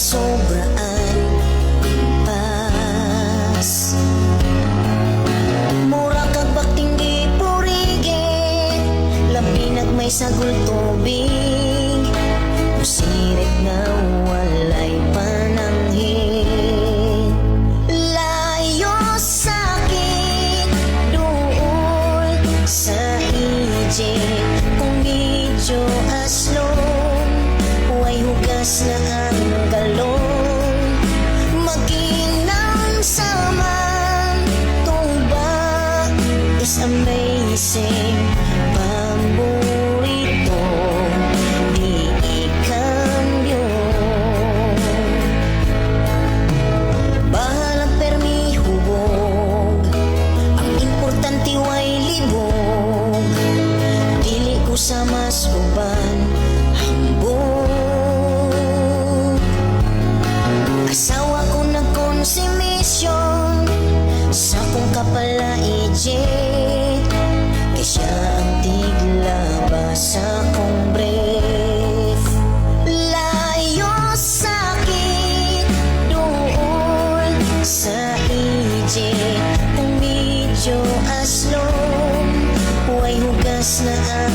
sobraan pas. Mura kag baktinggi purigit, labi nagmay sagol tubig, musirit nga walay pananghin. Layo sakit duol sa ije, kung medyo aslong huway hugas na ang galong. Maginang saman tuba is amazing, paborito di ikambyo. Bahalang permi hubog, ang importante way libog, dili ko sa mas uban hambog. Asawa ko nagkonsumisyon sa kong kapalaijit, kay siya ang tiglaba sa kong brief. Layo sakit doon sa ijit, kung medyo aslong huway hugas na ang